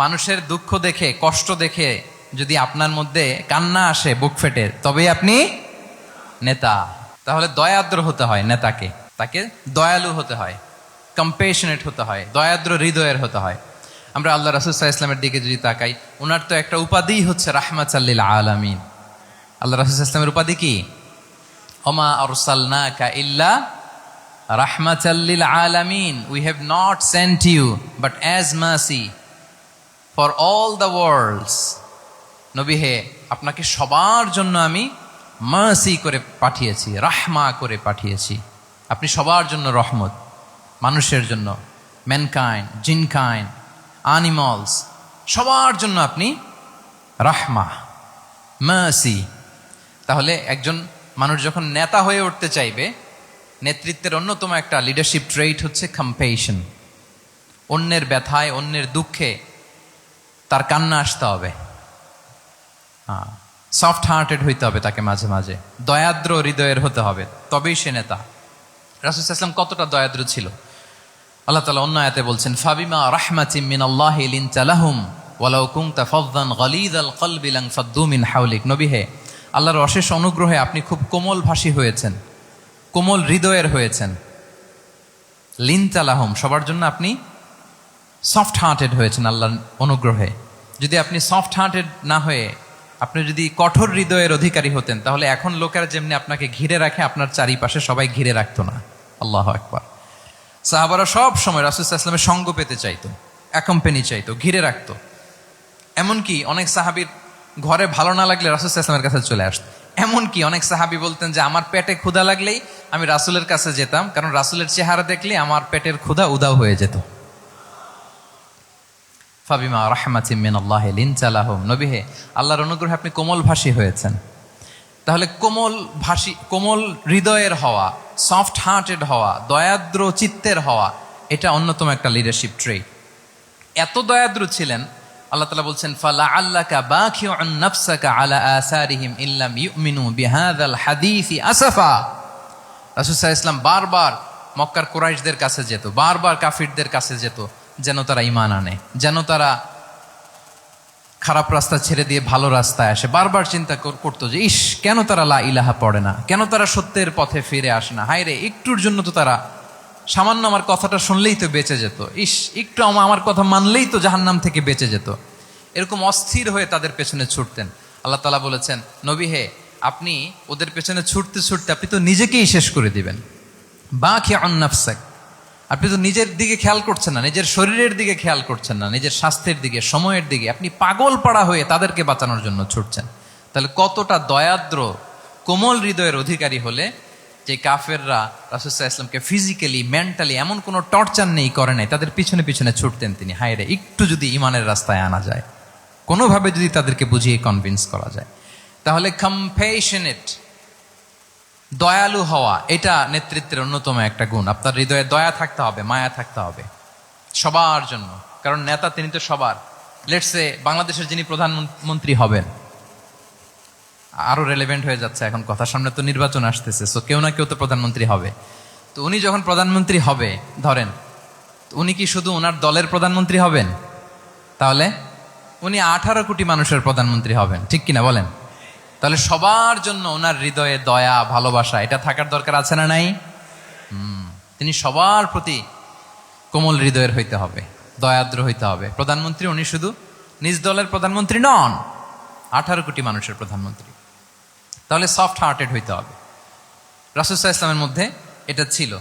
মানুষের দুঃখ দেখে, কষ্ট দেখে যদি আপনার মধ্যে কান্না আসে বুক ফেটে, তবেই আপনি নেতা। তাহলে দয়াদ্র হতে হয় নেতাকে, তাকে দয়ালু হতে হয়, কম্পেশনেট হতে হয়, দয়াদ্র হৃদয়ের হতে হয়। আমরা আল্লাহ রাসূল সাল্লাল্লাহু আলাইহি ওয়াসাল্লামের দিকে যদি তাকাই, ওনার তো একটা উপাধি হচ্ছে রাহমাতাল লিল আলামিন। আল্লাহ রাসূল সাল্লাল্লাহু আলাইহি ওয়াসাল্লামের উপাধি কি? ওমা আরসালনাকা ইল্লা রাহমাতাল লিল আলামিন। We have not sent you but as mercy for all the worlds. নবী হে, আপনাকে সবার জন্য আমি মার্সি করে পাঠিয়েছি, রাহমা করে পাঠিয়েছি। আপনি সবার জন্য রহমত, মানুষের জন্য, ম্যানকাইন্ড, জিনকাইন্ড, অ্যানিমালস, সবার জন্য আপনি রাহমা, মার্সি। তাহলে একজন মানুষ যখন নেতা হয়ে উঠতে চাইবে, নেতৃত্বের অন্যতম একটা লিডারশিপ ট্রেইট হচ্ছে কম্পেশন। অন্যের ব্যথায়, অন্যের দুঃখে তার কান্না আসতে হবে, সফট হার্টেড হইতে হবে তাকে, মাঝে মাঝে দয়াদ্র হৃদয়ের হতে হবে, তবেই সে নেতা। রাসূল সাল্লাল্লাহু আলাইহি ওয়াসাল্লাম কতটা দয়াদ্র ছিল, আল্লাহ তাআলা অন্য আয়াতে বলছেন, ফাবিমা রাহমাতিম মিনাল্লাহি লিনতা লাহুম ওয়ালাউ কুনতা ফাযযান গালিযাল কলবি লানফাদ্দু মিন হাওলিক। নবী হে, আল্লাহর অশেষ অনুগ্রহে আপনি খুব কোমল ভাষী হয়েছেন, কোমল হৃদয়ের হয়েছেন। লিনতা লাহুম, সবার জন্য আপনি সফট হার্টেড হয়েছেন আল্লাহর অনুগ্রহে। যদি আপনি সফট হার্টেড না হয়ে আপনি যদি কঠোর হৃদয়ের অধিকারী হতেন, তাহলে এখন লোকেরা যেমনি আপনাকে ঘিরে রাখে, আপনার চারিপাশে সবাই ঘিরে রাখতো না। আল্লাহু আকবার। সাহাবারা সব সময় রাসূল সাল্লাল্লাহু আলাইহি ওয়াসাল্লামের সঙ্গ পেতে চাইতো, অ্যাকম্পানি চাইতো, ঘিরে রাখতো। এমনকি অনেক সাহাবীর ঘরে ভালো না লাগলে রাসূল সাল্লাল্লাহু আলাইহি ওয়াসাল্লামের কাছে চলে আসতো। এমনকি অনেক সাহাবী বলতেন যে আমার পেটে ক্ষুধা লাগলেই আমি রাসূলের কাছে যেতাম, কারণ রাসূলের চেহারা দেখলে আমার পেটের ক্ষুধা উধাও হয়ে যেত। ফাবিমা রাহমাতিম মিনাল্লাহি লিনতা লাহুম। নবী হে, আল্লাহর অনুগ্রহে আপনি কোমল ভাষী হয়েছেন। তাহলে কোমল ভাষী, কোমল হৃদয়ের হওয়া, সফট হার্টেড হওয়া, দয়াদ্র চিত্তের হওয়া, এটা অন্যতম একটা লিডারশিপ ট্রেট। এত দয়াদ্র ছিলেন, আল্লাহ তাআলা বলছেন, ফালাআল্লাকা বাখিউন নাফসাকা আলা আসারিহিম ইল্লাম ইউমিনু বিহাযাল হাদীসি আসাফা। রাসূল সাল্লাল্লাহু আলাইহি ওয়াসাল্লাম বারবার মক্কার কুরাইশদের কাছে যেত, বারবার কাফিরদের কাছে যেত, যেন তারা ঈমান আনে, যেন তারা খারাপ রাস্তা ছেড়ে দিয়ে ভালো রাস্তায় আসে। বারবার চিন্তা করতো যে ইস, কেন তারা লা ইলাহা পড়ে না, কেন তারা সত্যের পথে ফিরে আসে না। হায় রে, একটুর জন্য তো তারা সামান্য আমার কথাটা শুনলেই তো বেঁচে যেত, ইস একটু আমার কথা মানলেই তো জাহান্নাম থেকে বেঁচে যেত। এরকম অস্থির হয়ে তাদের পেছনে ছুটতেন। আল্লাহ তাআলা বলেছেন, নবী হে, আপনি ওদের পেছনে ছুটতে ছুটতে আপনি তো নিজেকেই শেষ করে দিবেন। বাখিউন নাফসাক, আপনি তো নিজের দিকে খেয়াল করছেন না, নিজের শরীরের দিকে খেয়াল করছেন না, নিজের স্বাস্থ্যের দিকে, সময়ের দিকে, আপনি পাগল পাড়া হয়ে তাদেরকে বাঁচানোর জন্য ছুটছেন। তাহলে কতটা দয়াদ্র, কোমল হৃদয়ের অধিকারী হলে যে কাফেররা রাসূল সাল্লাল্লাহু আলাইহি ওয়াসাল্লামকে ফিজিক্যালি, মেন্টালি এমন কোনো টর্চার নেই, করে নাই, তাদের পিছনে পিছনে ছুটতেন তিনি। হায় রে, একটু যদি ইমানের রাস্তায় আনা যায়, কোনোভাবে যদি তাদেরকে বুঝিয়ে কনভিন্স করা যায়। তাহলে কম্প্যাশনেট, দয়ালু হওয়া, এটা নেতৃত্বের অন্যতম একটা গুণ। আপনার হৃদয়ে দয়া থাকতে হবে, মায়া থাকতে হবে সবার জন্য, কারণ নেতা তিনি তো সবার। লেটস সে বাংলাদেশের যিনি প্রধানমন্ত্রী হবেন, আরো রেলেভেন্ট হয়ে যাচ্ছে এখন কথা, সামনে তো নির্বাচন আসতেছে, সো কেউ না কেউ তো প্রধানমন্ত্রী হবে। তো উনি যখন প্রধানমন্ত্রী হবে ধরেন, উনি কি শুধু ওনার দলের প্রধানমন্ত্রী হবেন? তাহলে উনি 18 কোটি মানুষের প্রধানমন্ত্রী হবেন, ঠিক কিনা বলেন? তাহলে সবার জন্য ওনার হৃদয়ে দয়া, ভালোবাসা, এটা থাকার দরকার আছে না নাই? তিনি সবার প্রতি কোমল হৃদয়ের হইতে হবে, দয়াদ্র হইতে হবে। প্রধানমন্ত্রী উনি শুধু নিজ দলের প্রধানমন্ত্রী নন, 18 কোটি মানুষের প্রধানমন্ত্রী। তাহলে সফট হার্টেড হইতে হবে। রাসূল সাল্লাল্লাহু আলাইহি ওয়াসাল্লামের মধ্যে এটা ছিল।